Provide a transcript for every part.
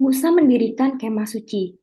Musa mendirikan kemah suci.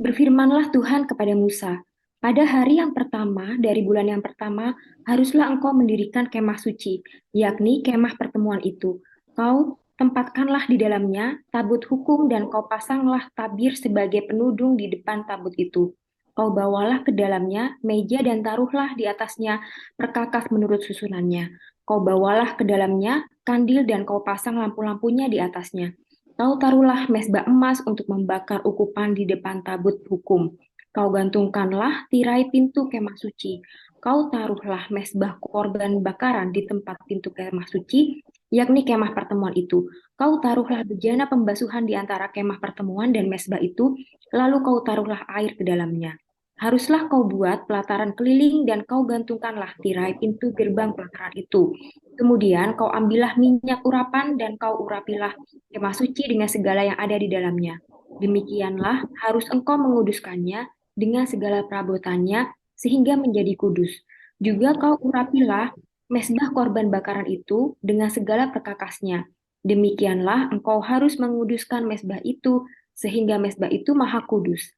Berfirmanlah Tuhan kepada Musa, pada hari yang pertama dari bulan yang pertama, haruslah engkau mendirikan kemah suci, yakni kemah pertemuan itu. Kau tempatkanlah di dalamnya tabut hukum dan kau pasanglah tabir sebagai penudung di depan tabut itu. Kau bawalah ke dalamnya meja dan taruhlah di atasnya perkakas menurut susunannya. Kau bawalah ke dalamnya kandil dan kau pasang lampu-lampunya di atasnya. Kau taruhlah mezbah emas untuk membakar ukupan di depan tabut hukum. Kau gantungkanlah tirai pintu kemah suci. Kau taruhlah mezbah korban bakaran di tempat pintu kemah suci, yakni kemah pertemuan itu. Kau taruhlah bejana pembasuhan di antara kemah pertemuan dan mezbah itu, lalu kau taruhlah air ke dalamnya. Haruslah kau buat pelataran keliling dan kau gantungkanlah tirai pintu gerbang pelataran itu. Kemudian kau ambillah minyak urapan dan kau urapilah kemah suci dengan segala yang ada di dalamnya. Demikianlah harus engkau menguduskannya dengan segala perabotannya sehingga menjadi kudus. Juga kau urapilah mesbah korban bakaran itu dengan segala perkakasnya. Demikianlah engkau harus menguduskan mesbah itu sehingga mesbah itu maha kudus.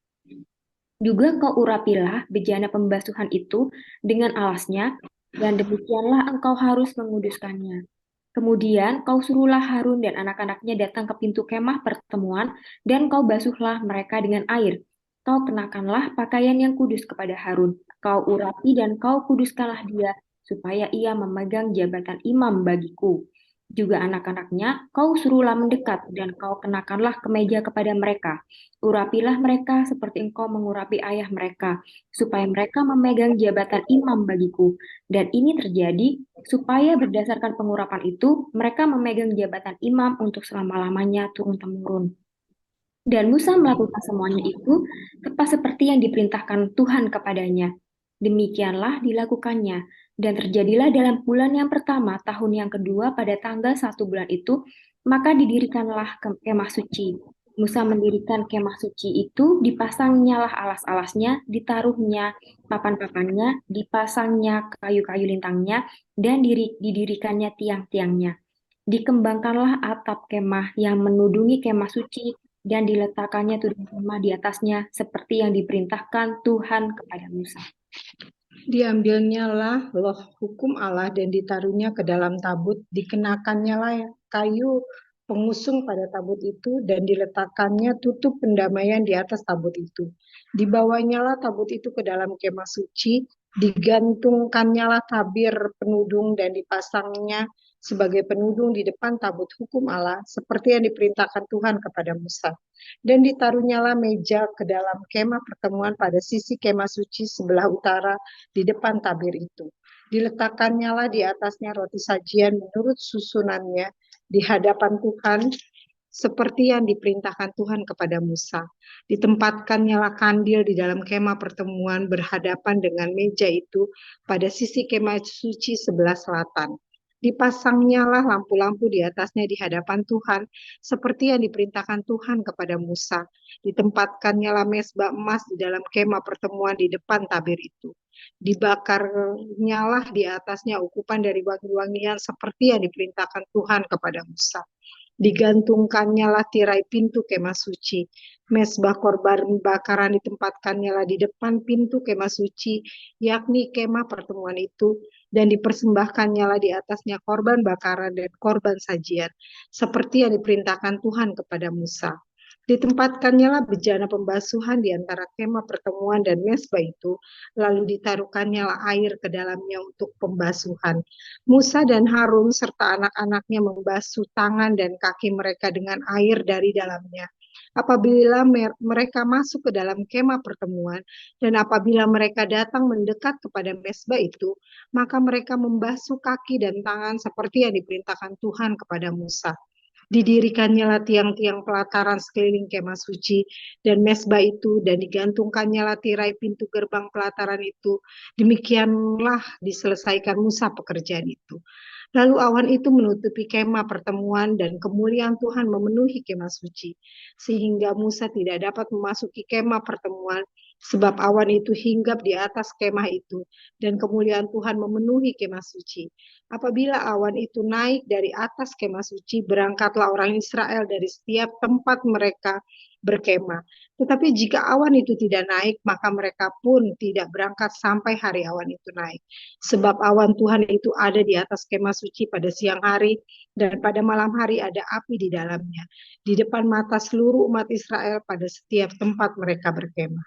Juga kau urapilah bejana pembasuhan itu dengan alasnya, dan demikianlah engkau harus menguduskannya. Kemudian kau suruhlah Harun dan anak-anaknya datang ke pintu kemah pertemuan, dan kau basuhlah mereka dengan air. Kau kenakanlah pakaian yang kudus kepada Harun. Kau urapi dan kau kuduskanlah dia, supaya ia memegang jabatan imam bagiku. Juga anak-anaknya kau suruhlah mendekat, dan kau kenakanlah kemeja kepada mereka. Urapilah mereka seperti engkau mengurapi ayah mereka, supaya mereka memegang jabatan imam bagiku. Dan ini terjadi supaya berdasarkan pengurapan itu, mereka memegang jabatan imam untuk selama-lamanya turun-temurun. Dan Musa melakukan semuanya itu tepat seperti yang diperintahkan Tuhan kepadanya. Demikianlah dilakukannya. Dan terjadilah dalam bulan yang pertama, tahun yang kedua, pada tanggal 1 bulan itu, maka didirikanlah kemah suci. Musa mendirikan kemah suci itu, dipasangnyalah alas-alasnya, ditaruhnya papan-papannya, dipasangnya kayu-kayu lintangnya, dan didirikannya tiang-tiangnya. Dikembangkanlah atap kemah yang menudungi kemah suci dan diletakkannya tudung kemah di atasnya seperti yang diperintahkan Tuhan kepada Musa. Diambilnya lah loh hukum Allah dan ditaruhnya ke dalam tabut, dikenakannya lah kayu pengusung pada tabut itu dan diletakkannya tutup pendamaian di atas tabut itu. Dibawanya lah tabut itu ke dalam kemah suci, digantungkannya lah tabir penudung dan dipasangnya sebagai penudung di depan tabut hukum Allah seperti yang diperintahkan Tuhan kepada Musa. Dan ditaruhnyalah meja ke dalam kemah pertemuan pada sisi kemah suci sebelah utara di depan tabir itu. Diletakkannya lah di atasnya roti sajian menurut susunannya di hadapan Tuhan seperti yang diperintahkan Tuhan kepada Musa. Ditempatkannya lah kandil di dalam kemah pertemuan berhadapan dengan meja itu pada sisi kemah suci sebelah selatan. Dipasangnya lah lampu-lampu di atasnya di hadapan Tuhan, seperti yang diperintahkan Tuhan kepada Musa. Ditempatkannya lah mezbah emas di dalam kemah pertemuan di depan tabir itu. Dibakarnya lah di atasnya ukupan dari wangi-wangian seperti yang diperintahkan Tuhan kepada Musa. Digantungkannya lah tirai pintu kemah suci. Mezbah korban bakaran ditempatkannya lah di depan pintu kemah suci, yakni kemah pertemuan itu, dan dipersembahkannya lah di atasnya korban bakaran dan korban sajian, seperti yang diperintahkan Tuhan kepada Musa. Ditempatkannya lah bejana pembasuhan di antara kemah pertemuan dan mezbah itu, lalu ditaruhkannya lah air ke dalamnya untuk pembasuhan. Musa dan Harun serta anak-anaknya membasuh tangan dan kaki mereka dengan air dari dalamnya. Apabila mereka masuk ke dalam kemah pertemuan dan apabila mereka datang mendekat kepada mezbah itu, maka mereka membasuh kaki dan tangan seperti yang diperintahkan Tuhan kepada Musa. Didirikannya lah tiang-tiang pelataran sekeliling kemah suci dan mezbah itu, dan digantungkannya lah tirai pintu gerbang pelataran itu. Demikianlah diselesaikan Musa pekerjaan itu. Lalu awan itu menutupi kemah pertemuan dan kemuliaan Tuhan memenuhi kemah suci, sehingga Musa tidak dapat memasuki kemah pertemuan Sebab awan itu hinggap di atas kemah itu, dan kemuliaan Tuhan memenuhi kemah suci. Apabila awan itu naik dari atas kemah suci, berangkatlah orang Israel dari setiap tempat mereka berkemah. Tetapi jika awan itu tidak naik, maka mereka pun tidak berangkat sampai hari awan itu naik. Sebab awan Tuhan itu ada di atas kemah suci pada siang hari, dan pada malam hari ada api di dalamnya, di depan mata seluruh umat Israel pada setiap tempat mereka berkemah.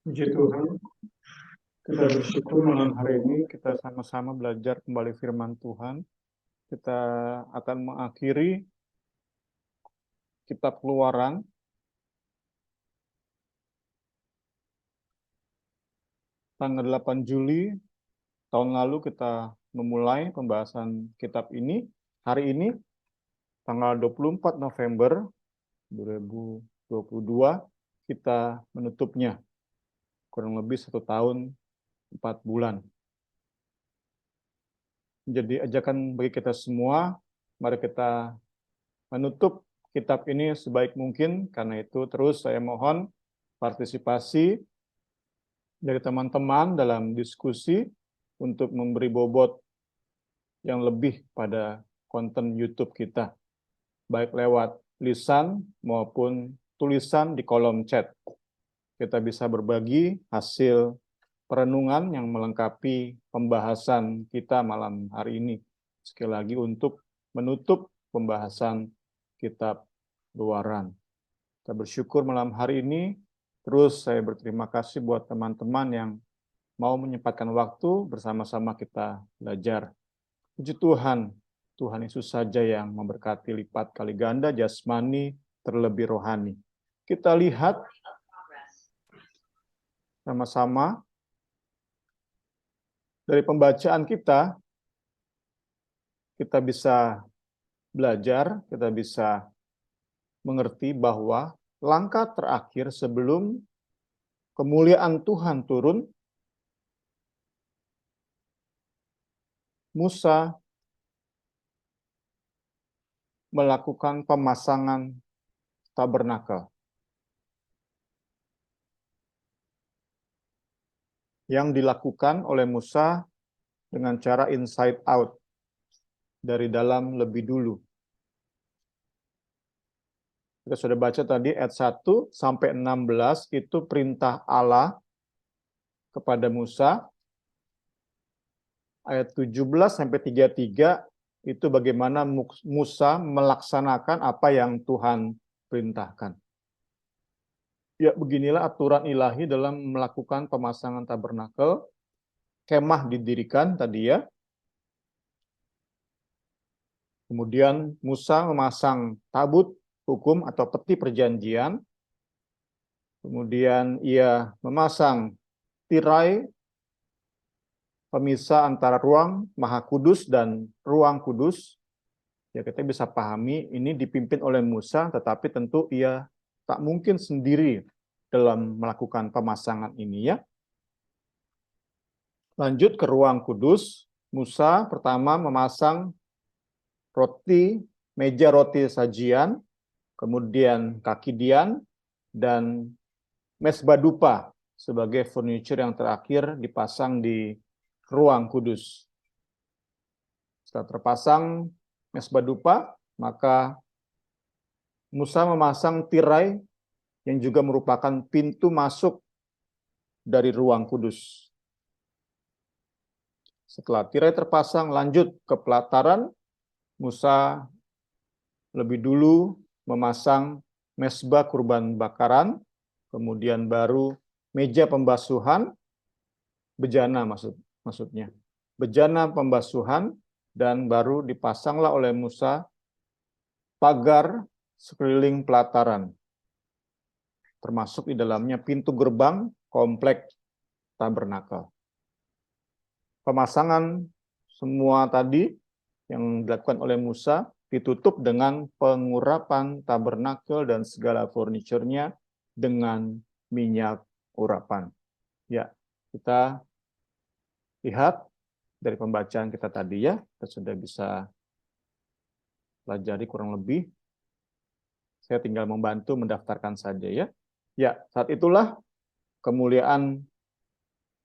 Puji Tuhan, kita bersyukur malam hari ini kita sama-sama belajar kembali firman Tuhan. Kita akan mengakhiri kitab Keluaran. Tanggal 8 Juli tahun lalu kita memulai pembahasan kitab ini. Hari ini, tanggal 24 November 2022, kita menutupnya. Kurang lebih 1 tahun 4 bulan. Jadi ajakan bagi kita semua, mari kita menutup kitab ini sebaik mungkin. Karena itu terus saya mohon partisipasi dari teman-teman dalam diskusi untuk memberi bobot yang lebih pada konten YouTube kita, baik lewat lisan maupun tulisan di kolom chat. Kita bisa berbagi hasil perenungan yang melengkapi pembahasan kita malam hari ini. Sekali lagi untuk menutup pembahasan kitab Keluaran. Kita bersyukur malam hari ini. Terus saya berterima kasih buat teman-teman yang mau menyempatkan waktu bersama-sama kita belajar. Puji Tuhan, Tuhan Yesus saja yang memberkati lipat kali ganda jasmani terlebih rohani. Kita lihat sama-sama dari pembacaan kita bisa belajar, kita bisa mengerti bahwa langkah terakhir sebelum kemuliaan Tuhan turun, Musa melakukan pemasangan tabernakel yang dilakukan oleh Musa dengan cara inside out, dari dalam lebih dulu. Kita sudah baca tadi ayat 1 sampai 16 itu perintah Allah kepada Musa. Ayat 17 sampai 33 itu bagaimana Musa melaksanakan apa yang Tuhan perintahkan. Ya, beginilah aturan ilahi dalam melakukan pemasangan tabernakel. Kemah didirikan tadi ya. Kemudian Musa memasang tabut hukum atau peti perjanjian. Kemudian ia memasang tirai pemisah antara ruang Maha Kudus dan ruang kudus. Ya, kita bisa pahami ini dipimpin oleh Musa, tetapi tentu ia tak mungkin sendiri dalam melakukan pemasangan ini ya. Lanjut ke ruang kudus, Musa pertama memasang meja roti sajian, kemudian kaki dian, dan mesbah dupa sebagai furniture yang terakhir dipasang di ruang kudus. Setelah terpasang mesbah dupa, maka Musa memasang tirai yang juga merupakan pintu masuk dari ruang kudus. Setelah tirai terpasang, lanjut ke pelataran. Musa lebih dulu memasang mesbah kurban bakaran, kemudian baru meja pembasuhan, bejana maksudnya. Bejana pembasuhan, dan baru dipasanglah oleh Musa pagar sekeliling pelataran, termasuk di dalamnya pintu gerbang komplek tabernakel. Pemasangan semua tadi yang dilakukan oleh Musa ditutup dengan pengurapan tabernakel dan segala furniturnya dengan minyak urapan. Ya, kita lihat dari pembacaan kita tadi ya, kita sudah bisa pelajari kurang lebih. Saya tinggal membantu mendaftarkan saja ya. Ya, saat itulah kemuliaan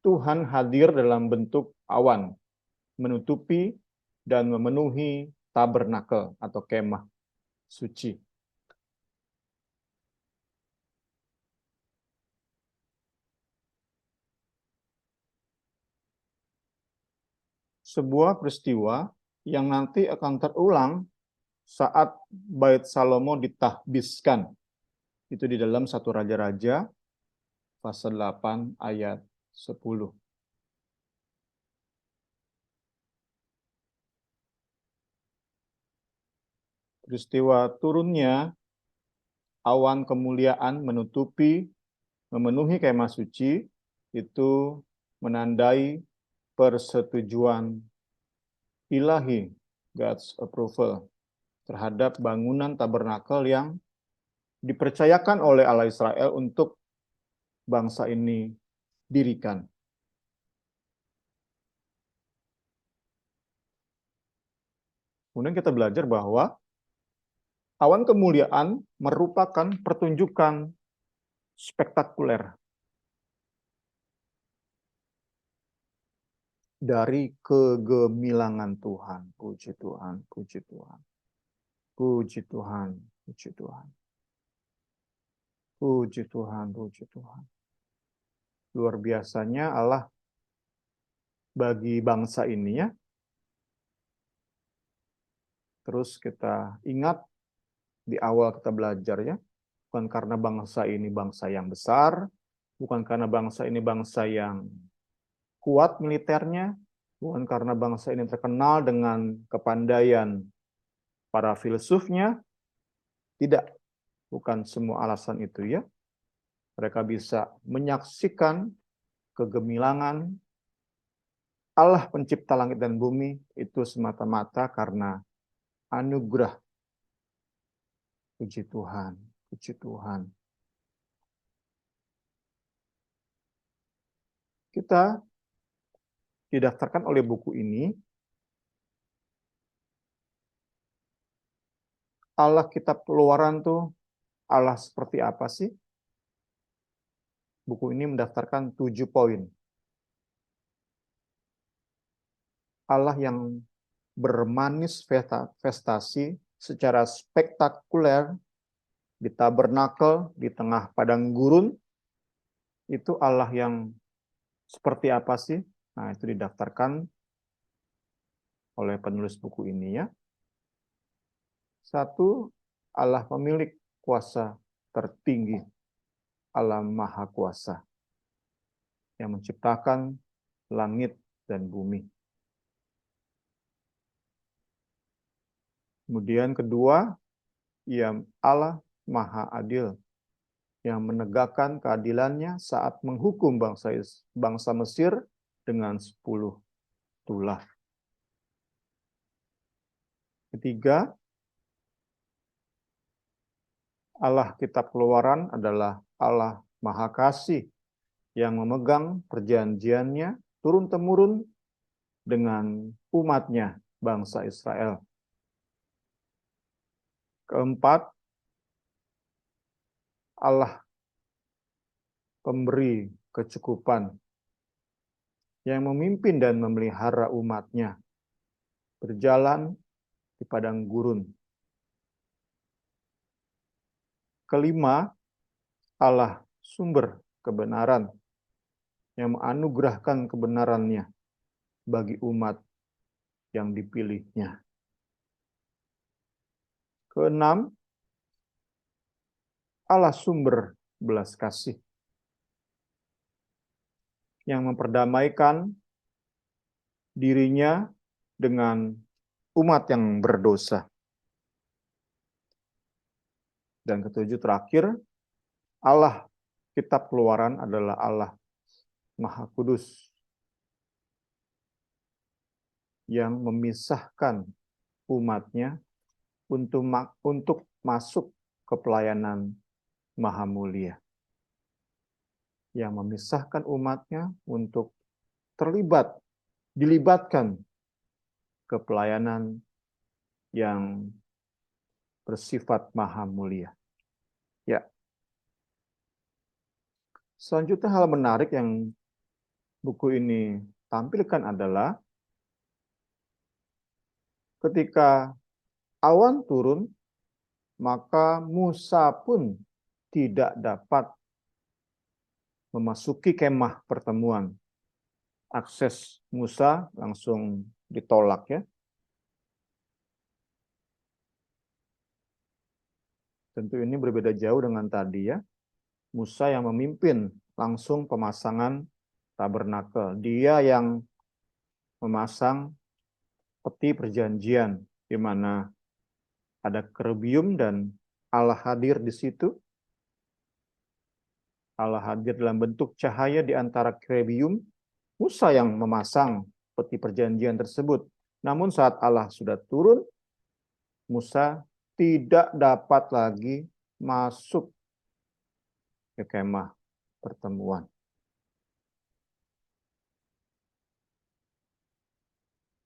Tuhan hadir dalam bentuk awan, menutupi dan memenuhi tabernakel atau kemah suci. Sebuah peristiwa yang nanti akan terulang saat Bait Salomo ditahbiskan. Itu di dalam 1 Raja-Raja pasal 8 ayat 10. Peristiwa turunnya awan kemuliaan memenuhi kemah suci itu menandai persetujuan ilahi, God's approval, terhadap bangunan tabernakel yang dipercayakan oleh Allah Israel untuk bangsa ini dirikan. Kemudian kita belajar bahwa awan kemuliaan merupakan pertunjukan spektakuler dari kegemilangan Tuhan. Puji Tuhan, puji Tuhan. Puji Tuhan, puji Tuhan. Puji Tuhan, puji Tuhan. Luar biasanya Allah bagi bangsa ini ya. Terus kita ingat di awal kita belajar ya, bukan karena bangsa ini bangsa yang besar, bukan karena bangsa ini bangsa yang kuat militernya, bukan karena bangsa ini terkenal dengan kepandaian para filsufnya, tidak, bukan semua alasan itu ya. Mereka bisa menyaksikan kegemilangan Allah pencipta langit dan bumi itu semata-mata karena anugerah. Puji Tuhan, puji Tuhan. Kita didaftarkan oleh buku ini, Allah kitab Keluaran tuh Allah seperti apa sih? Buku ini mendaftarkan 7 poin. Allah yang bermanifestasi secara spektakuler di tabernakel, di tengah padang gurun, itu Allah yang seperti apa sih? Nah, itu didaftarkan oleh penulis buku ini ya. 1, Allah pemilik kuasa tertinggi, Allah Maha Kuasa, yang menciptakan langit dan bumi. Kemudian kedua, Ia Allah Maha Adil, yang menegakkan keadilannya saat menghukum bangsa Mesir dengan 10 tulah. Ketiga, Allah kitab Keluaran adalah Allah Maha Kasih yang memegang perjanjiannya turun-temurun dengan umatnya, bangsa Israel. Keempat, Allah pemberi kecukupan yang memimpin dan memelihara umatnya berjalan di padang gurun. Kelima, Allah sumber kebenaran yang menganugerahkan kebenarannya bagi umat yang dipilihnya. Keenam, Allah sumber belas kasih yang memperdamaikan dirinya dengan umat yang berdosa. Dan ketujuh terakhir, Allah kitab Keluaran adalah Allah Maha Kudus yang memisahkan umatnya untuk masuk ke pelayanan Maha Mulia. yang memisahkan umatnya untuk dilibatkan ke pelayanan yang bersifat maha mulia. Ya. Selanjutnya hal menarik yang buku ini tampilkan adalah ketika awan turun, maka Musa pun tidak dapat memasuki kemah pertemuan. Akses Musa langsung ditolak ya. Tentu ini berbeda jauh dengan tadi ya. Musa yang memimpin langsung pemasangan tabernakel. Dia yang memasang peti perjanjian di mana ada kerubium dan Allah hadir di situ. Allah hadir dalam bentuk cahaya di antara kerubium. Musa yang memasang peti perjanjian tersebut. Namun saat Allah sudah turun, Musa tidak dapat lagi masuk ke kemah pertemuan.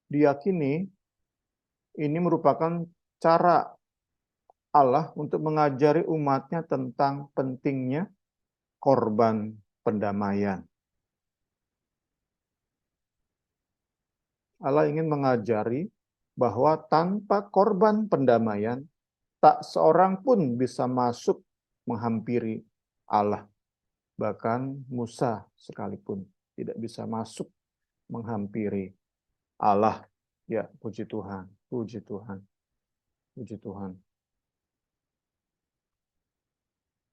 Diyakini ini merupakan cara Allah untuk mengajari umatnya tentang pentingnya korban pendamaian. Allah ingin mengajari bahwa tanpa korban pendamaian, tak seorang pun bisa masuk menghampiri Allah. Bahkan Musa sekalipun tidak bisa masuk menghampiri Allah. Ya, puji Tuhan, puji Tuhan, puji Tuhan.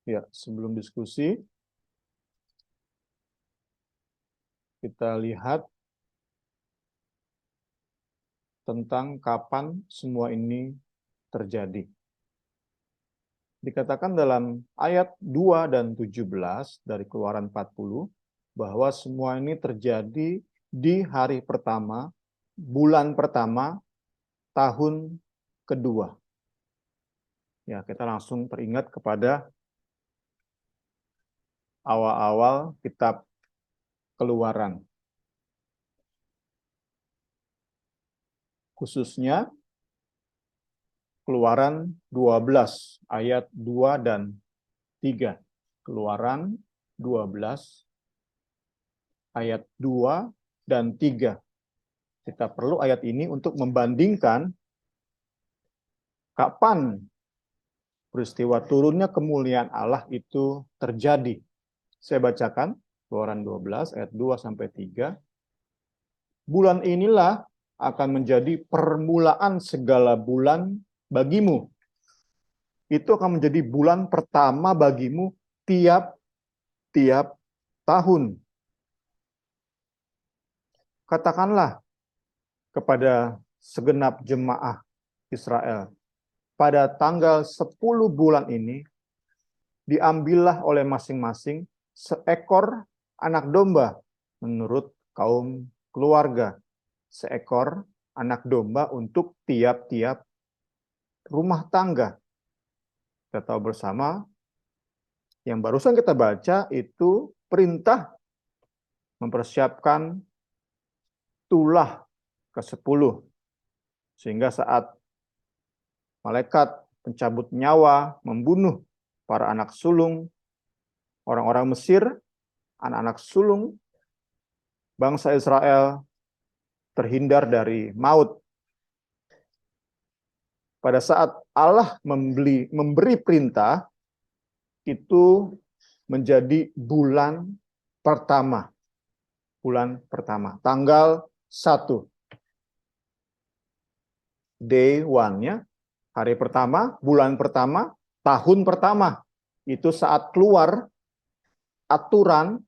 Ya, sebelum diskusi, kita lihat tentang kapan semua ini terjadi. Dikatakan dalam ayat 2 dan 17 dari Keluaran 40 bahwa semua ini terjadi di hari pertama, bulan pertama, tahun kedua. Ya, kita langsung teringat kepada awal-awal kitab Keluaran. Khususnya Keluaran 12 ayat 2 dan 3. Keluaran 12 ayat 2 dan 3. Kita perlu ayat ini untuk membandingkan kapan peristiwa turunnya kemuliaan Allah itu terjadi. Saya bacakan Keluaran 12 ayat 2 sampai 3. Bulan inilah akan menjadi permulaan segala bulan bagimu. Itu akan menjadi bulan pertama bagimu tiap-tiap tahun. Katakanlah kepada segenap jemaah Israel, pada tanggal 10 bulan ini, diambillah oleh masing-masing seekor anak domba menurut kaum keluarga. Seekor anak domba untuk tiap-tiap rumah tangga. Kita tahu bersama, yang barusan kita baca itu perintah mempersiapkan tulah ke-10. Sehingga saat malaikat pencabut nyawa membunuh para anak sulung, orang-orang Mesir, anak-anak sulung, bangsa Israel terhindar dari maut. Pada saat Allah memberi perintah, itu menjadi bulan pertama. Bulan pertama, tanggal 1. Day 1-nya, hari pertama, bulan pertama, tahun pertama. Itu saat keluar aturan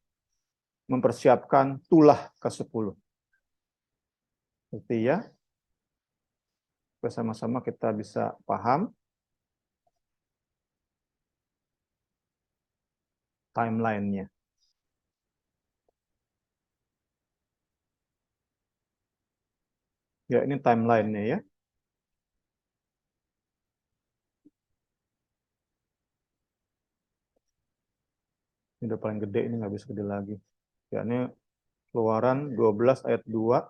mempersiapkan tulah ke-10. Berarti ya, bersama-sama kita bisa paham timeline-nya. Ya, ini timeline-nya ya. Ini udah paling gede, ini nggak bisa gede lagi. Ya, ini Keluaran 12 ayat 2.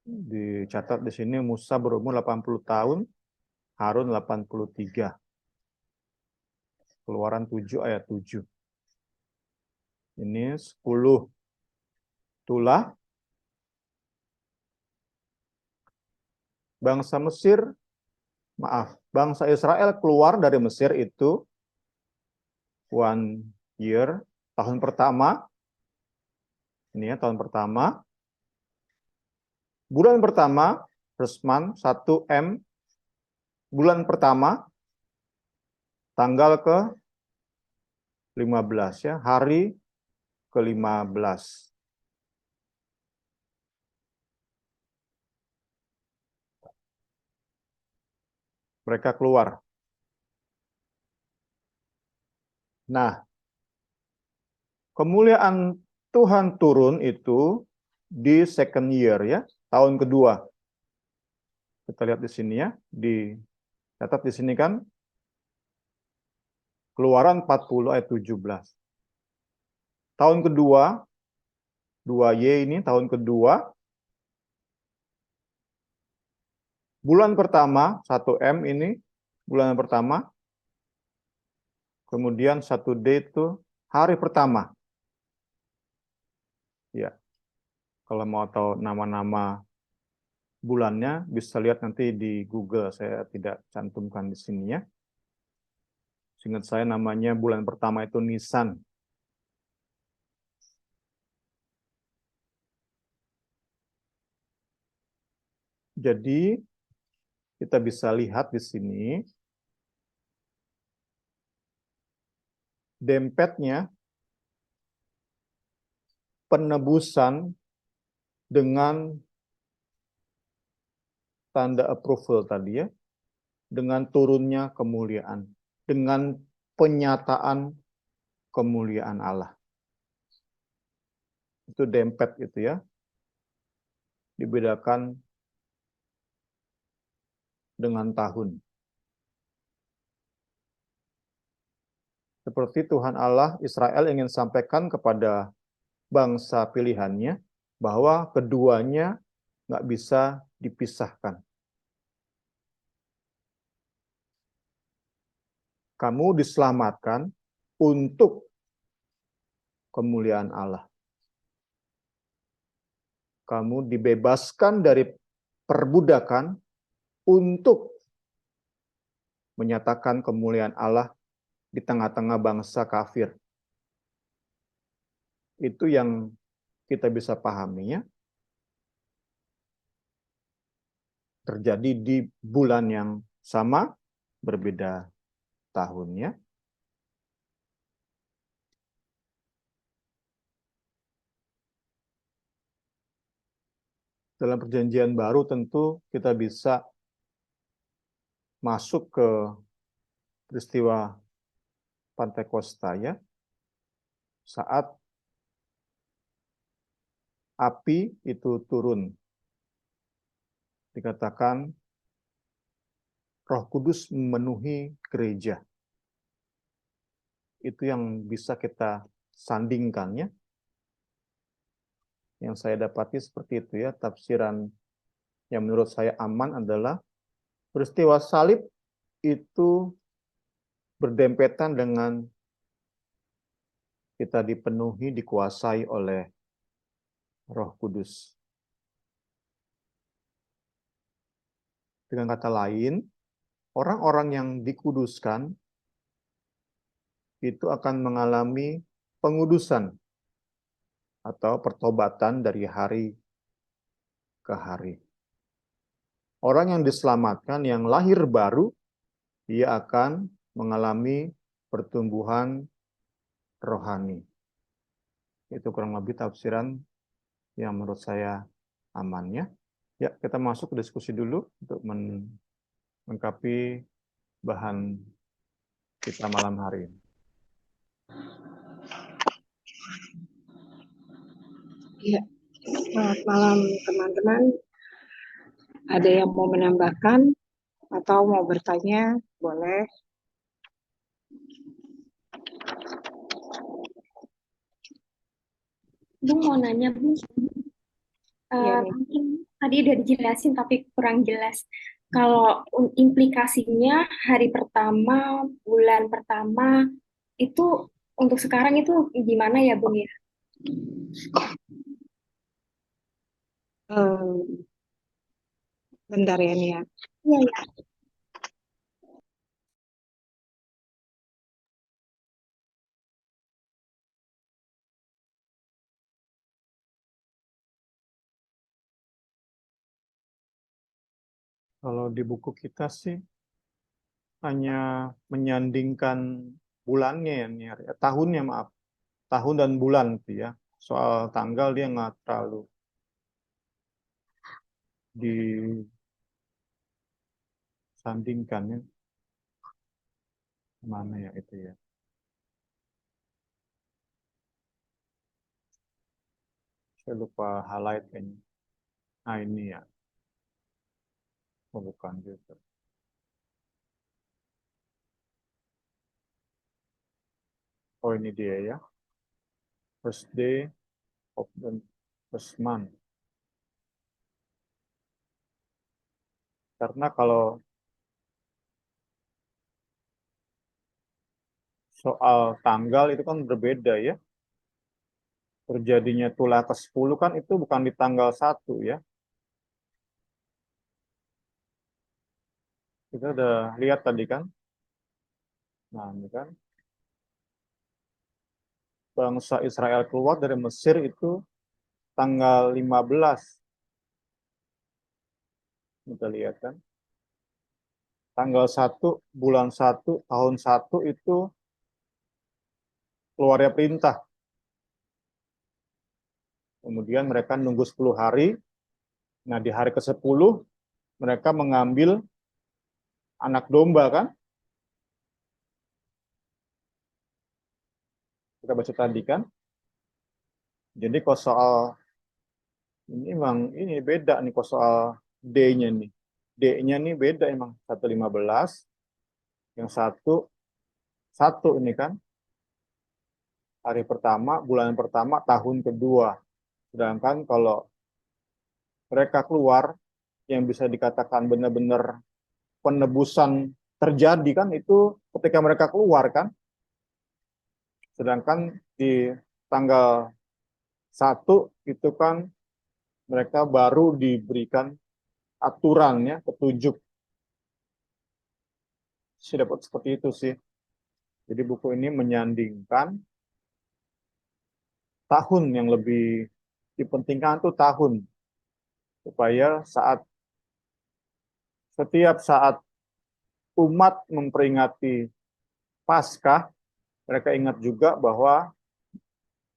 Dicatat di sini Musa berumur 80 tahun, Harun 83. Keluaran 7 ayat 7. Ini 10 tulah. Bangsa Israel keluar dari Mesir itu 1 year, tahun pertama. Ini ya, tahun pertama. Bulan pertama, first month, 1 M. Bulan pertama, tanggal ke-15 ya, hari ke-15. Mereka keluar. Nah, kemuliaan Tuhan turun itu di second year ya, tahun kedua. Kita lihat di sini ya, dicatat di sini kan, Keluaran 40 ayat 17. Tahun kedua, 2Y ini tahun kedua, bulan pertama, 1M ini, bulan pertama, kemudian 1D itu hari pertama. Ya, kalau mau tahu nama-nama bulannya, bisa lihat nanti di Google, saya tidak cantumkan di sini ya. Seingat saya namanya bulan pertama itu Nisan. Jadi kita bisa lihat di sini dempetnya penebusan dengan tanda approval tadi ya, dengan turunnya kemuliaan, dengan penyataan kemuliaan Allah. Itu dempet itu ya, dibedakan dengan tahun. Seperti Tuhan Allah Israel ingin sampaikan kepada bangsa pilihannya bahwa keduanya nggak bisa dipisahkan. Kamu diselamatkan untuk kemuliaan Allah. Kamu dibebaskan dari perbudakan untuk menyatakan kemuliaan Allah di tengah-tengah bangsa kafir. Itu yang kita bisa pahami ya. Terjadi di bulan yang sama, berbeda tahunnya. Dalam perjanjian baru tentu kita bisa masuk ke peristiwa Pantekosta ya. Saat api itu turun. Dikatakan Roh Kudus memenuhi gereja. Itu yang bisa kita sandingkan ya. Yang saya dapati seperti itu ya, tafsiran yang menurut saya aman adalah peristiwa salib itu berdempetan dengan kita dipenuhi, dikuasai oleh Roh Kudus. Dengan kata lain, orang-orang yang dikuduskan itu akan mengalami pengudusan atau pertobatan dari hari ke hari. Orang yang diselamatkan, yang lahir baru, dia akan mengalami pertumbuhan rohani. Itu kurang lebih tafsiran yang menurut saya amannya. Ya, kita masuk ke diskusi dulu untuk melengkapi bahan kita malam hari ini. Ya, selamat malam teman-teman. Ada yang mau menambahkan atau mau bertanya, boleh. Bung mau nanya, Bung. Ya, nih. Mungkin tadi udah dijelasin tapi kurang jelas. Kalau implikasinya hari pertama, bulan pertama itu untuk sekarang itu gimana ya, Bung ya? Eh, bentar ya nih ya. Iya, ya. Kalau di buku kita sih hanya menyandingkan bulannya ya, Niar. Tahunnya maaf, tahun dan bulan gitu ya. Soal tanggal dia nggak terlalu disandingkan ya. Mana ya itu ya. Saya lupa highlight kayaknya. Nah ini ya, oh, bukan gitu. Oh ini dia ya, first day of the first month. Karena kalau soal tanggal itu kan berbeda ya. Terjadinya tulah ke-10 kan itu bukan di tanggal 1 ya. Kita udah lihat tadi kan. Nah ini kan. Bangsa Israel keluar dari Mesir itu tanggal 15. Kita lihat kan. Tanggal 1, bulan 1, tahun 1 itu keluarnya perintah. Kemudian mereka nunggu 10 hari. Nah di hari ke-10 mereka mengambil anak domba kan. Kita baca tadi kan. Jadi kalau soal ini emang ini beda nih kalau soal D-nya nih. D-nya nih beda emang 1.15, yang satu ini kan hari pertama, bulan pertama, tahun kedua. Sedangkan kalau mereka keluar yang bisa dikatakan benar-benar penebusan terjadi kan itu ketika mereka keluar kan. Sedangkan di tanggal 1 itu kan mereka baru diberikan aturannya, petunjuk. Saya dapat seperti itu sih. Jadi buku ini menyandingkan tahun yang lebih dipentingkan itu tahun. Supaya setiap saat umat memperingati Paskah, mereka ingat juga bahwa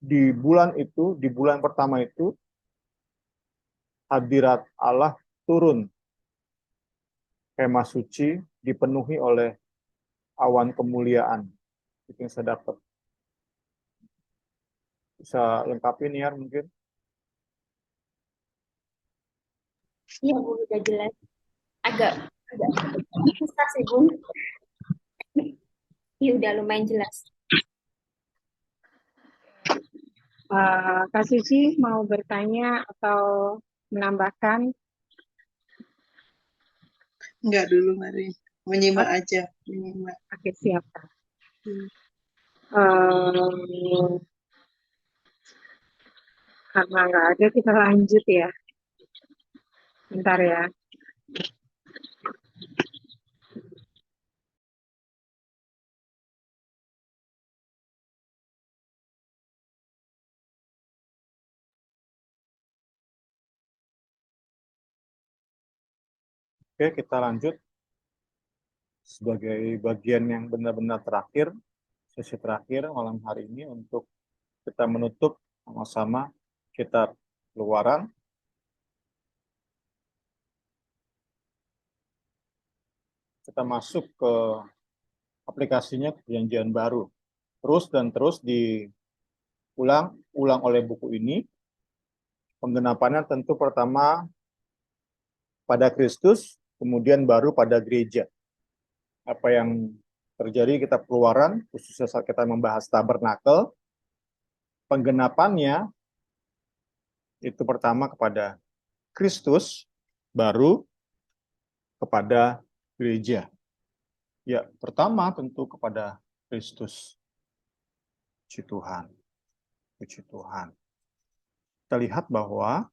di bulan itu, di bulan pertama itu, hadirat Allah turun. Kemah suci dipenuhi oleh awan kemuliaan. Itu yang saya dapat. Bisa lengkapin ya mungkin. Iya, Bung, udah jelas. Agak agak susah sih, Bung. Iya, udah lumayan jelas. Kak Suci mau bertanya atau menambahkan? Enggak dulu, Mari. Menyimak aja, menyimak. Oke, siap. Eh, karena nggak ada, kita lanjut ya. Bentar ya. Oke, kita lanjut sebagai bagian yang benar-benar terakhir, sesi terakhir malam hari ini untuk kita menutup sama-sama kitab Keluaran. Kita masuk ke aplikasinya Perjanjian Baru. Terus dan terus diulang oleh buku ini. Penggenapannya tentu pertama pada Kristus, kemudian baru pada gereja. Apa yang terjadi kita Keluaran, khususnya saat kita membahas tabernakel, penggenapannya Itu pertama kepada Kristus, baru kepada gereja. Ya, pertama tentu kepada Kristus. Puji Tuhan. Puji Tuhan. Kita lihat bahwa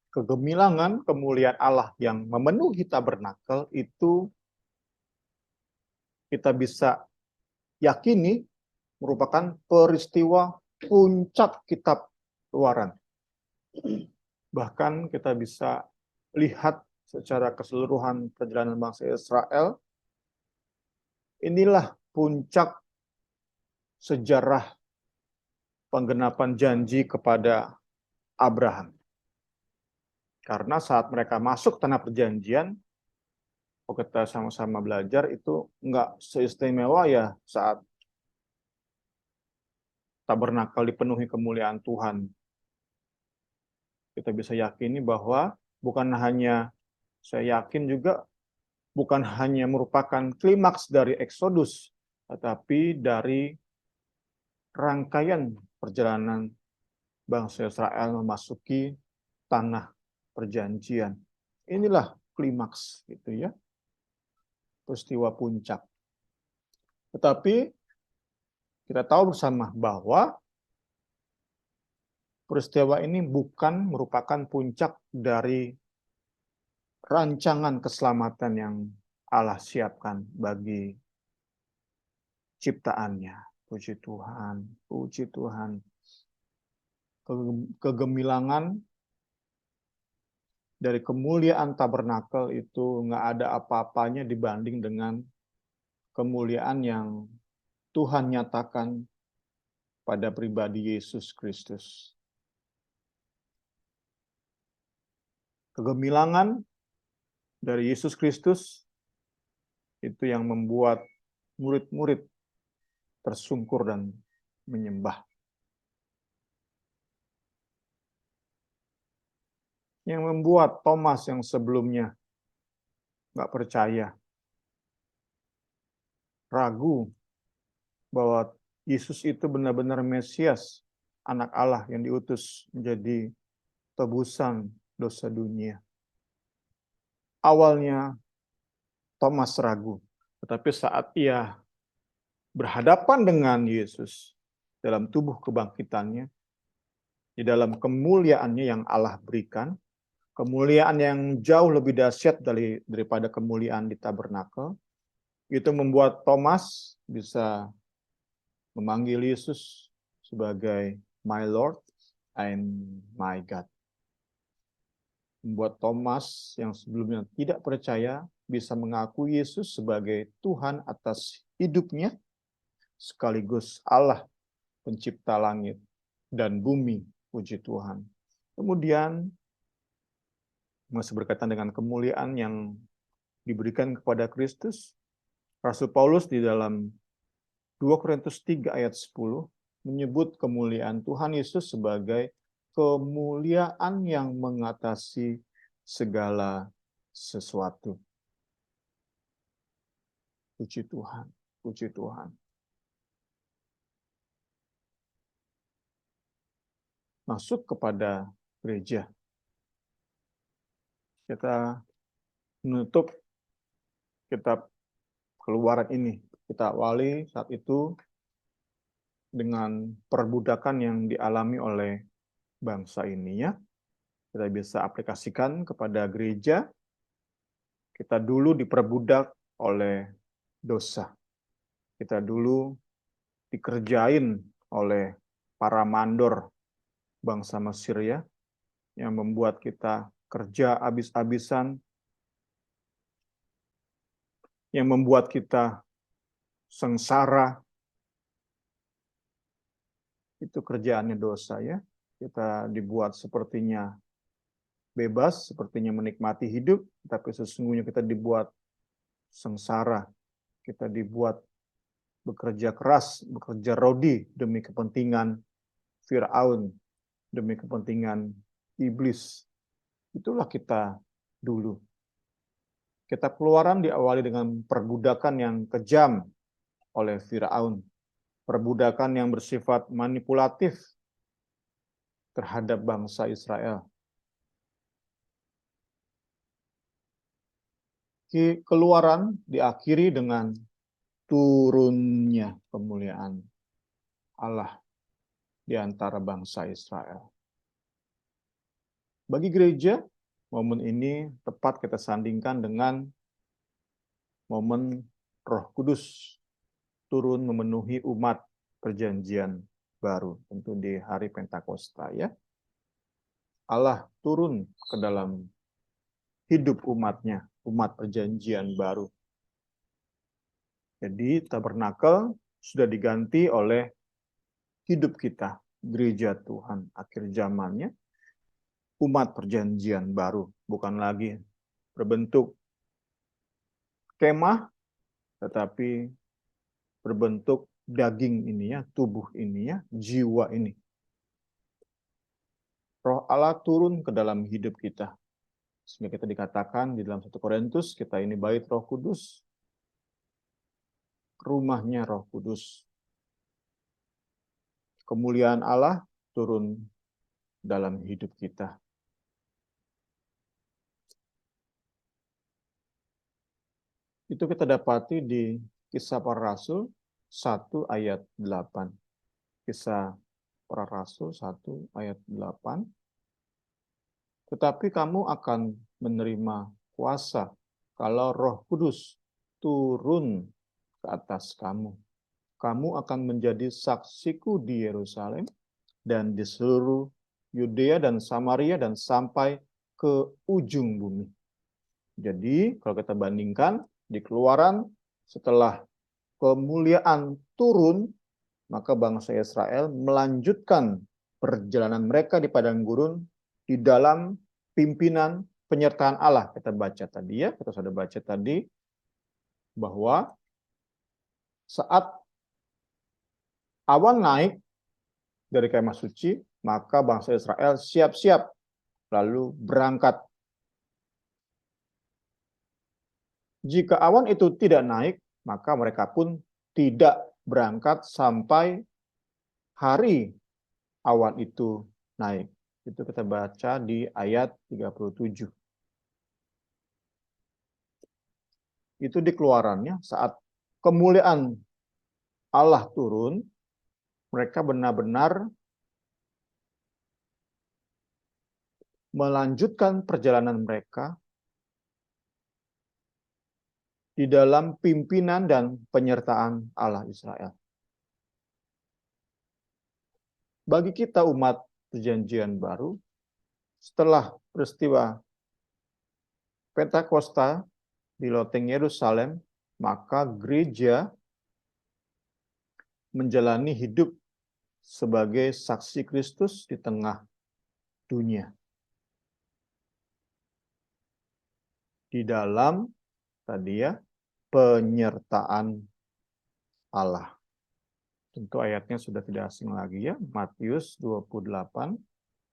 kegemilangan kemuliaan Allah yang memenuhi tabernakel itu kita bisa yakini merupakan peristiwa puncak kitab Keluaran. Bahkan kita bisa lihat secara keseluruhan perjalanan bangsa Israel, inilah puncak sejarah penggenapan janji kepada Abraham. Karena saat mereka masuk tanah perjanjian, kalau kita sama-sama belajar itu enggak seistimewa ya saat tabernakel dipenuhi kemuliaan Tuhan. Kita bisa yakini bahwa bukan hanya, saya yakin juga bukan hanya merupakan klimaks dari Eksodus, tetapi dari rangkaian perjalanan bangsa Israel memasuki tanah perjanjian. Inilah klimaks gitu ya. Peristiwa puncak. Tetapi kita tahu bersama bahwa peristiwa ini bukan merupakan puncak dari rancangan keselamatan yang Allah siapkan bagi ciptaannya. Puji Tuhan, puji Tuhan. Kegemilangan dari kemuliaan tabernakel itu nggak ada apa-apanya dibanding dengan kemuliaan yang Tuhan nyatakan pada pribadi Yesus Kristus. Kegemilangan dari Yesus Kristus itu yang membuat murid-murid tersungkur dan menyembah. Yang membuat Thomas yang sebelumnya nggak percaya, ragu bahwa Yesus itu benar-benar Mesias, anak Allah yang diutus menjadi tebusan dosa dunia. Awalnya Thomas ragu, tetapi saat ia berhadapan dengan Yesus dalam tubuh kebangkitannya, di dalam kemuliaannya yang Allah berikan, kemuliaan yang jauh lebih dahsyat daripada kemuliaan di tabernakel, itu membuat Thomas bisa memanggil Yesus sebagai my Lord and my God. Membuat Thomas yang sebelumnya tidak percaya bisa mengakui Yesus sebagai Tuhan atas hidupnya, sekaligus Allah pencipta langit dan bumi, puji Tuhan. Kemudian masih berkaitan dengan kemuliaan yang diberikan kepada Kristus, Rasul Paulus di dalam 2 Korintus 3 ayat 10 menyebut kemuliaan Tuhan Yesus sebagai kemuliaan yang mengatasi segala sesuatu. Puji Tuhan, puji Tuhan. Masuk kepada gereja. Kita menutup kitab Keluaran ini. Kita awali saat itu dengan perbudakan yang dialami oleh bangsa ini ya. Kita bisa aplikasikan kepada gereja. Kita dulu diperbudak oleh dosa. Kita dulu dikerjain oleh para mandor bangsa Mesir ya, yang membuat kita kerja habis-habisan, yang membuat kita sengsara. Itu kerjaannya dosa ya. Kita dibuat sepertinya bebas, sepertinya menikmati hidup, tapi sesungguhnya kita dibuat sengsara. Kita dibuat bekerja keras, bekerja rodi demi kepentingan Firaun, demi kepentingan iblis. Itulah kita dulu. Kitab Keluaran diawali dengan perbudakan yang kejam oleh Firaun. perbudakan yang bersifat manipulatif terhadap bangsa Israel. Keluaran diakhiri dengan turunnya kemuliaan Allah di antara bangsa Israel. Bagi gereja, momen ini tepat kita sandingkan dengan momen Roh Kudus turun memenuhi umat perjanjian baru, tentu di hari Pentakosta ya. Allah turun ke dalam hidup umatnya, umat perjanjian baru. Jadi tabernakel sudah diganti oleh hidup kita, gereja Tuhan akhir zamannya, umat perjanjian baru, bukan lagi berbentuk kemah, tetapi berbentuk daging ini ya, tubuh ini ya, jiwa ini. Roh Allah turun ke dalam hidup kita. Sehingga kita dikatakan di dalam 1 Korintus, kita ini bait Roh Kudus, rumahnya Roh Kudus. Kemuliaan Allah turun dalam hidup kita. Itu kita dapati di Kisah Para Rasul 1 ayat 8. Kisah Para Rasul 1 ayat 8. Tetapi kamu akan menerima kuasa kalau Roh Kudus turun ke atas kamu. Kamu akan menjadi saksiku di Yerusalem dan di seluruh Yudea dan Samaria dan sampai ke ujung bumi. Jadi kalau kita bandingkan di Keluaran, setelah kemuliaan turun, maka bangsa Israel melanjutkan perjalanan mereka di padang gurun di dalam pimpinan penyertaan Allah. Kita baca tadi ya, kita sudah baca tadi bahwa saat awan naik dari kemah suci, maka bangsa Israel siap-siap lalu berangkat. Jika awan itu tidak naik, maka mereka pun tidak berangkat sampai hari awan itu naik. Itu kita baca di ayat 37. Itu di Keluarannya, saat kemuliaan Allah turun, mereka benar-benar melanjutkan perjalanan mereka di dalam pimpinan dan penyertaan Allah Israel. Bagi kita umat perjanjian baru, setelah peristiwa Pentakosta di loteng Yerusalem, maka gereja menjalani hidup sebagai saksi Kristus di tengah dunia. Di dalam tadi ya, penyertaan Allah. Tentu ayatnya sudah tidak asing lagi ya, Matius 28.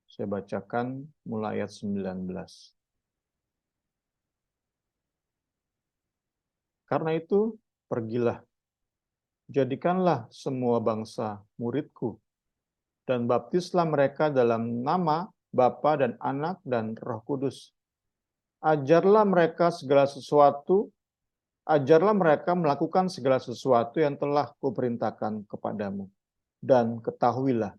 Saya bacakan mulai ayat 19. Karena itu, pergilah, jadikanlah semua bangsa muridku, dan baptislah mereka dalam nama Bapa dan Anak dan Roh Kudus. Ajarlah mereka segala sesuatu, ajarlah mereka melakukan segala sesuatu yang telah kuperintahkan kepadamu. Dan ketahuilah,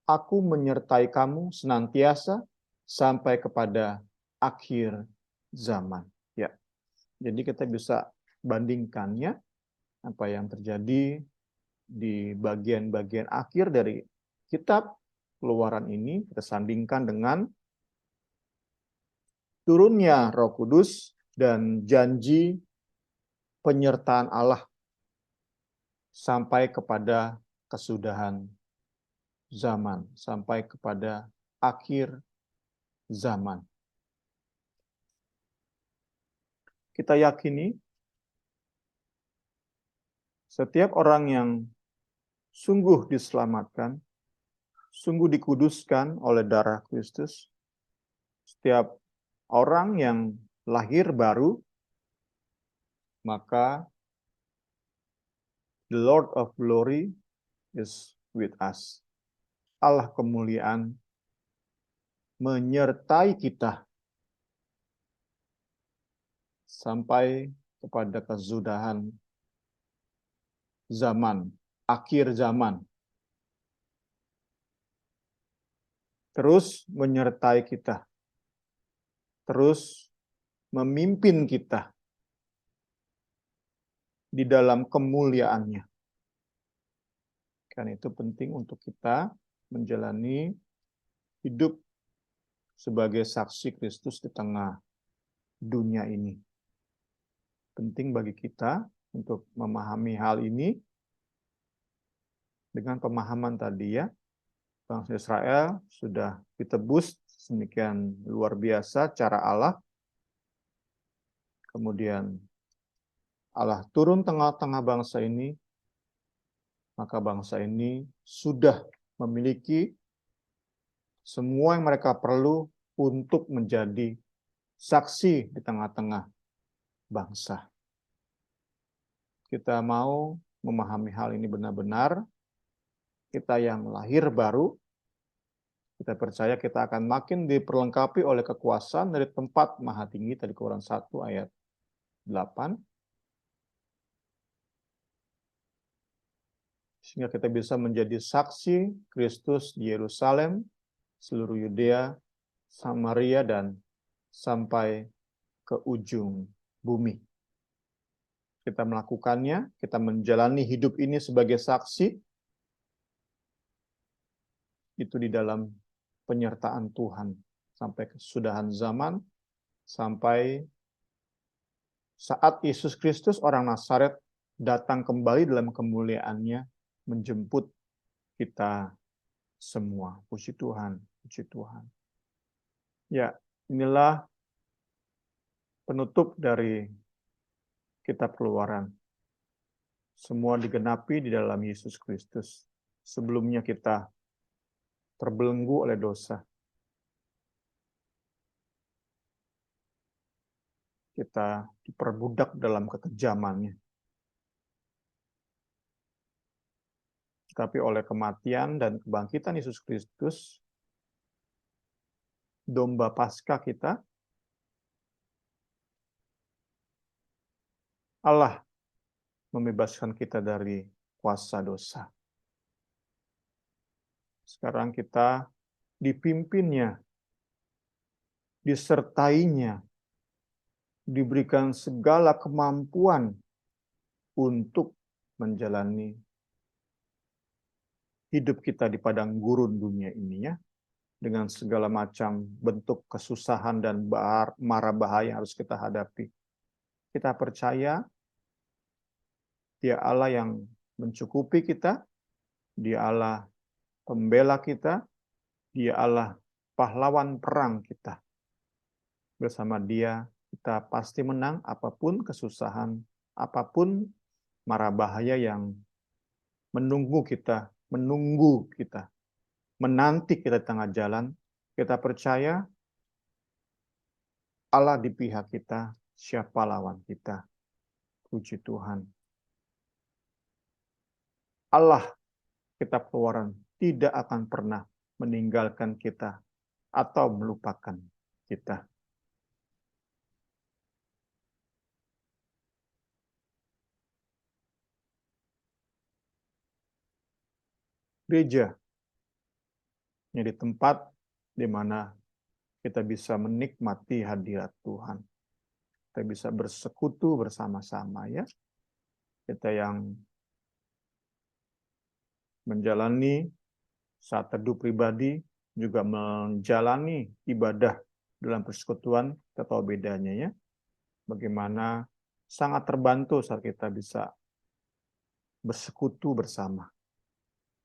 aku menyertai kamu senantiasa sampai kepada akhir zaman. Ya, jadi kita bisa bandingkannya apa yang terjadi di bagian-bagian akhir dari kitab Keluaran ini, kita sandingkan dengan turunnya Roh Kudus dan janji penyertaan Allah sampai kepada kesudahan zaman, sampai kepada akhir zaman. Kita yakini setiap orang yang sungguh diselamatkan, sungguh dikuduskan oleh darah Kristus, setiap orang yang lahir baru, maka the Lord of Glory is with us. Allah kemuliaan menyertai kita sampai kepada kesudahan zaman, akhir zaman. Terus menyertai kita, terus memimpin kita di dalam kemuliaannya. Karena itu penting untuk kita menjalani hidup sebagai saksi Kristus di tengah dunia ini. Penting bagi kita untuk memahami hal ini dengan pemahaman tadi ya. Bangsa Israel sudah ditebus sedemikian luar biasa cara Allah. Kemudian Allah turun tengah-tengah bangsa ini, maka bangsa ini sudah memiliki semua yang mereka perlu untuk menjadi saksi di tengah-tengah bangsa. Kita mau memahami hal ini benar-benar, kita yang lahir baru, kita percaya kita akan makin diperlengkapi oleh kekuasaan dari tempat maha tinggi, tadi Quran 1 ayat 8, sehingga kita bisa menjadi saksi Kristus di Yerusalem, seluruh Yudea, Samaria, dan sampai ke ujung bumi. Kita melakukannya, kita menjalani hidup ini sebagai saksi, itu di dalam penyertaan Tuhan, sampai kesudahan zaman, sampai saat Yesus Kristus orang Nazaret datang kembali dalam kemuliaannya, menjemput kita semua. Puji Tuhan, puji Tuhan. Ya, inilah penutup dari kitab Keluaran. Semua digenapi di dalam Yesus Kristus. Sebelumnya kita terbelenggu oleh dosa. Kita diperbudak dalam kekejamannya. Tapi oleh kematian dan kebangkitan Yesus Kristus, domba Paskah kita, Allah membebaskan kita dari kuasa dosa. Sekarang kita dipimpinnya, disertainya, diberikan segala kemampuan untuk menjalani hidup kita di padang gurun dunia ini ya, dengan segala macam bentuk kesusahan dan mara bahaya yang harus kita hadapi. Kita percaya Dia Allah yang mencukupi kita, Dia Allah pembela kita, Dia Allah pahlawan perang kita. Bersama Dia kita pasti menang apapun kesusahan, apapun mara bahaya yang menunggu kita, menanti kita di tengah jalan. Kita percaya Allah di pihak kita, siapa lawan kita. Puji Tuhan. Allah, kitab Keluaran, tidak akan pernah meninggalkan kita atau melupakan kita. Gereja menjadi tempat di mana kita bisa menikmati hadirat Tuhan. Kita bisa bersekutu bersama-sama ya. Kita yang menjalani saat teduh pribadi, juga menjalani ibadah dalam persekutuan, kita tahu bedanya ya. Bagaimana sangat terbantu saat kita bisa bersekutu bersama.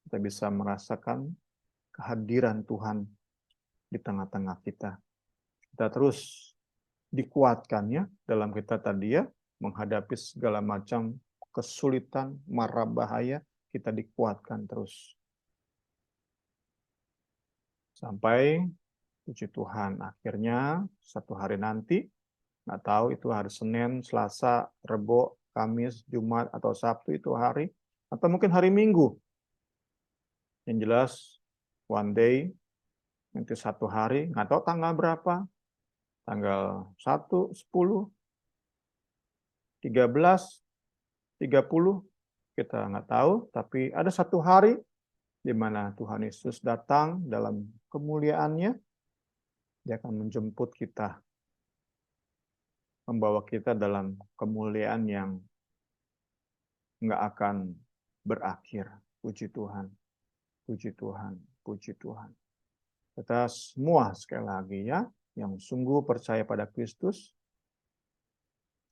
Kita bisa merasakan kehadiran Tuhan di tengah-tengah kita. Kita terus dikuatkan ya dalam kita tadi ya, menghadapi segala macam kesulitan, mara bahaya, kita dikuatkan terus. Sampai puji Tuhan, akhirnya satu hari nanti, nggak tahu itu hari Senin, Selasa, Rebo, Kamis, Jumat, atau Sabtu itu hari, atau mungkin hari Minggu. Yang jelas, one day, nanti satu hari, nggak tahu tanggal berapa, tanggal 1, 10, 13, 30, kita nggak tahu, tapi ada satu hari di mana Tuhan Yesus datang dalam kemuliaannya, dia akan menjemput kita, membawa kita dalam kemuliaan yang nggak akan berakhir. Puji Tuhan, puji Tuhan, puji Tuhan. Kita semua sekali lagi ya, yang sungguh percaya pada Kristus,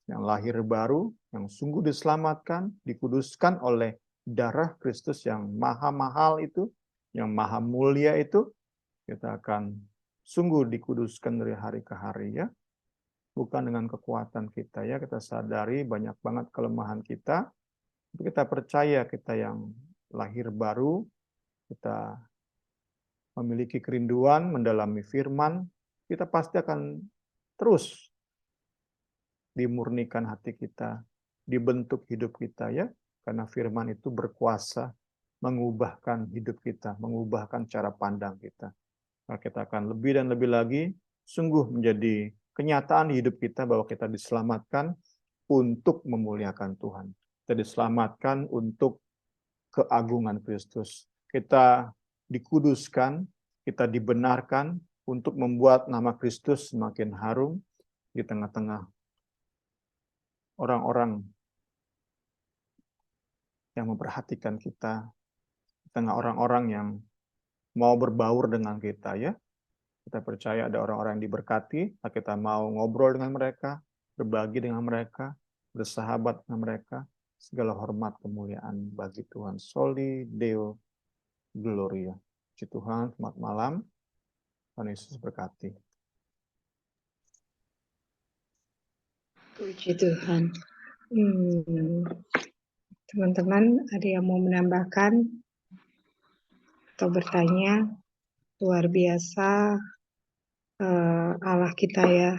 yang lahir baru, yang sungguh diselamatkan, dikuduskan oleh darah Kristus yang maha mahal itu, yang maha mulia itu, kita akan sungguh dikuduskan dari hari ke hari ya. Bukan dengan kekuatan kita ya, kita sadari banyak banget kelemahan kita, tapi kita percaya kita yang lahir baru, kita memiliki kerinduan mendalami firman, kita pasti akan terus dimurnikan hati kita, dibentuk hidup kita ya, karena firman itu berkuasa mengubahkan hidup kita, mengubahkan cara pandang kita. Nah, kita akan lebih dan lebih lagi sungguh menjadi kenyataan di hidup kita bahwa kita diselamatkan untuk memuliakan Tuhan. Kita diselamatkan untuk keagungan Kristus. Kita dikuduskan, kita dibenarkan untuk membuat nama Kristus semakin harum di tengah-tengah orang-orang yang memperhatikan kita, di tengah orang-orang yang mau berbaur dengan kita ya. Kita percaya ada orang-orang yang diberkati, kita mau ngobrol dengan mereka, berbagi dengan mereka, bersahabat dengan mereka. Segala hormat kemuliaan bagi Tuhan. Soli Deo Gloria. Puji Tuhan, selamat malam. Tuhan Yesus berkati. Puji Tuhan. Teman-teman, ada yang mau menambahkan atau bertanya? Luar biasa Allah kita ya,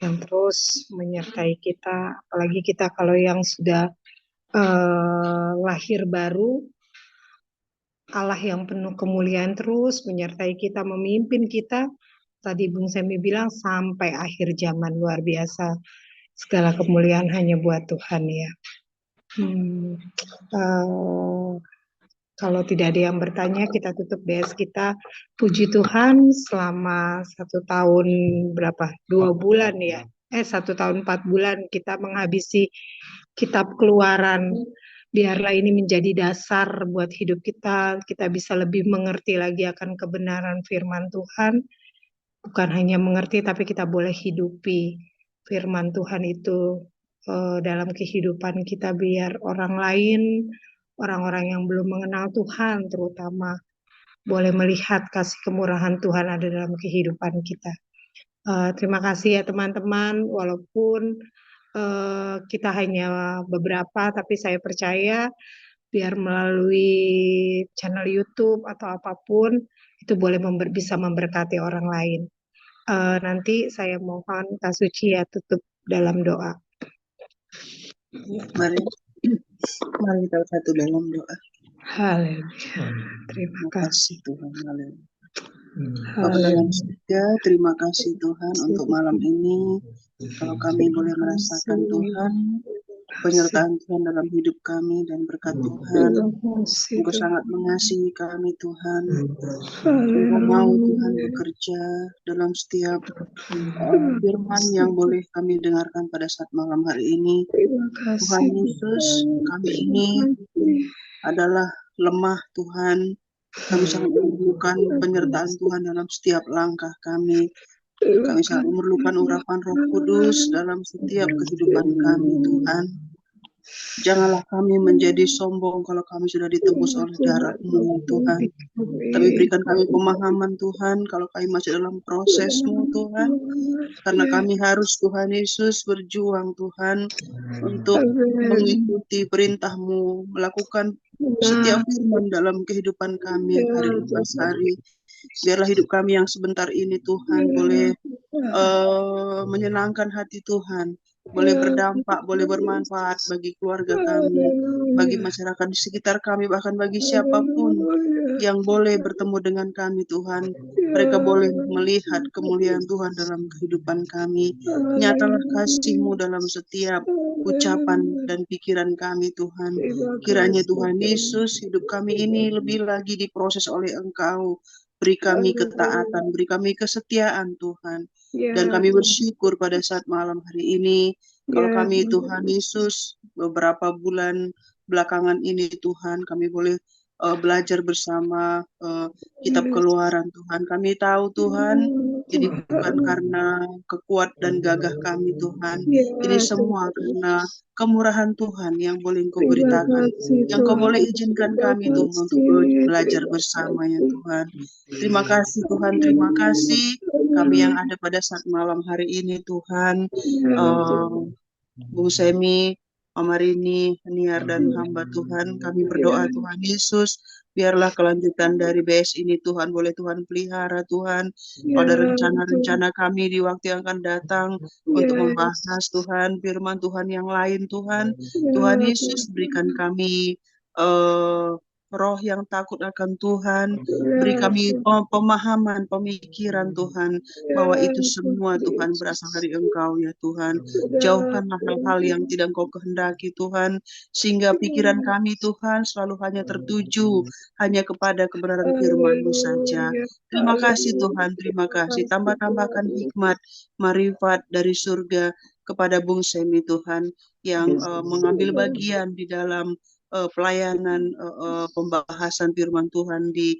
yang terus menyertai kita, apalagi kita kalau yang sudah lahir baru, Allah yang penuh kemuliaan terus menyertai kita, memimpin kita. Tadi Bung Semi bilang sampai akhir zaman, luar biasa. Segala kemuliaan hanya buat Tuhan ya. Kalau tidak ada yang bertanya, kita tutup DS kita. Puji Tuhan, selama 1 tahun berapa? 2 bulan ya? 1 tahun 4 bulan kita menghabisi kitab Keluaran. Biarlah ini menjadi dasar buat hidup kita. Kita bisa lebih mengerti lagi akan kebenaran firman Tuhan. Bukan hanya mengerti, tapi kita boleh hidupi firman Tuhan itu dalam kehidupan kita, biar orang lain, orang-orang yang belum mengenal Tuhan terutama, boleh melihat kasih kemurahan Tuhan ada dalam kehidupan kita. Terima kasih ya teman-teman, walaupun kita hanya beberapa, tapi saya percaya biar melalui channel YouTube atau apapun, itu boleh bisa memberkati orang lain. Nanti saya mohon Kak Suci ya tutup dalam doa. Mari kita bersatu dalam doa. Haleluya. Terima kasih Tuhan. Haleluya. Bapa dalam surga, terima kasih Tuhan untuk malam ini. Kalau kami boleh merasakan Tuhan, penyertaan Tuhan dalam hidup kami dan berkat Tuhan. Engkau sangat mengasihi kami Tuhan. Engkau mau Tuhan bekerja dalam setiap firman yang boleh kami dengarkan pada saat malam hari ini. Tuhan Yesus, kami ini adalah lemah Tuhan. Kami sangat memerlukan penyertaan Tuhan dalam setiap langkah kami. Kami sangat memerlukan urapan Roh Kudus dalam setiap kehidupan kami Tuhan. Janganlah kami menjadi sombong kalau kami sudah ditebus oleh darah-Mu Tuhan. Tapi berikan kami pemahaman Tuhan kalau kami masih dalam proses-Mu Tuhan. Karena kami harus Tuhan Yesus berjuang Tuhan untuk mengikuti perintah-Mu, melakukan setiap firman dalam kehidupan kami hari lepas hari. Biarlah hidup kami yang sebentar ini Tuhan boleh menyenangkan hati Tuhan. boleh berdampak, boleh bermanfaat bagi keluarga kami, bagi masyarakat di sekitar kami, bahkan bagi siapapun yang boleh bertemu dengan kami, Tuhan. Mereka boleh melihat kemuliaan Tuhan dalam kehidupan kami. Nyatalah kasih-Mu dalam setiap ucapan dan pikiran kami, Tuhan. Kiranya Tuhan Yesus, hidup kami ini lebih lagi diproses oleh Engkau. Beri kami ketaatan, beri kami kesetiaan, Tuhan. Dan kami bersyukur pada saat malam hari ini, kalau kami Tuhan Yesus, beberapa bulan belakangan ini Tuhan, kami boleh belajar bersama kitab Keluaran, Tuhan. Kami tahu Tuhan, ini bukan karena kekuat dan gagah kami, Tuhan. Ini semua karena kemurahan Tuhan yang boleh Engkau beritakan, yang Kau boleh izinkan kami Tuhan untuk belajar bersama ya Tuhan. Terima kasih Tuhan, terima kasih kami yang ada pada saat malam hari ini Tuhan. Bung Semi, Mama Rini, Niar, dan hamba Tuhan, kami berdoa Tuhan Yesus, biarlah kelanjutan dari BS ini Tuhan, boleh Tuhan pelihara Tuhan, kalau ada rencana-rencana kami di waktu yang akan datang untuk membahas Tuhan, firman Tuhan yang lain Tuhan, Tuhan Yesus berikan kami roh yang takut akan Tuhan, beri kami pemahaman, pemikiran Tuhan, bahwa itu semua Tuhan berasal dari Engkau ya Tuhan. Jauhkanlah hal-hal yang tidak Engkau kehendaki Tuhan, sehingga pikiran kami Tuhan selalu hanya tertuju hanya kepada kebenaran firman-Mu saja. Terima kasih Tuhan, terima kasih. Tambah-tambahkan hikmat, marifat dari surga kepada Bung Semi Tuhan, yang mengambil bagian di dalam pelayanan pembahasan firman Tuhan di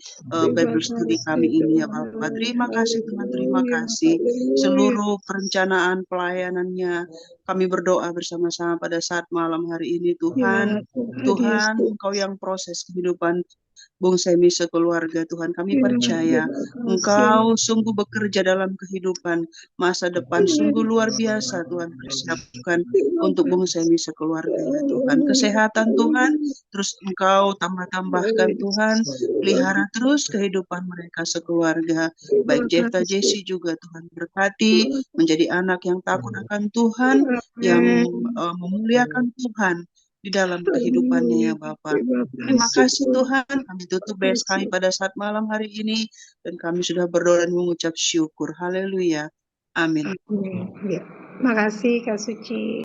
Bible Study kami ini ya Bapak. Terima kasih Tuhan, terima kasih. Seluruh perencanaan pelayanannya kami berdoa bersama-sama pada saat malam hari ini Tuhan. Tuhan, Engkau yang proses kehidupan Bung Semi sekeluarga Tuhan, kami percaya Engkau sungguh bekerja dalam kehidupan masa depan, sungguh luar biasa Tuhan persiapkan untuk Bung Semi sekeluarga ya Tuhan. Kesehatan Tuhan, terus Engkau tambah-tambahkan Tuhan, pelihara terus kehidupan mereka sekeluarga, baik Jefta Jesse juga Tuhan berkati, menjadi anak yang takut akan Tuhan, yang memuliakan Tuhan di dalam kehidupannya ya Bapak. Terima kasih Tuhan, kami tutup BS kami pada saat malam hari ini, dan kami sudah berdoa dan mengucap syukur. Haleluya. Amin. Terima kasih Kak Suci.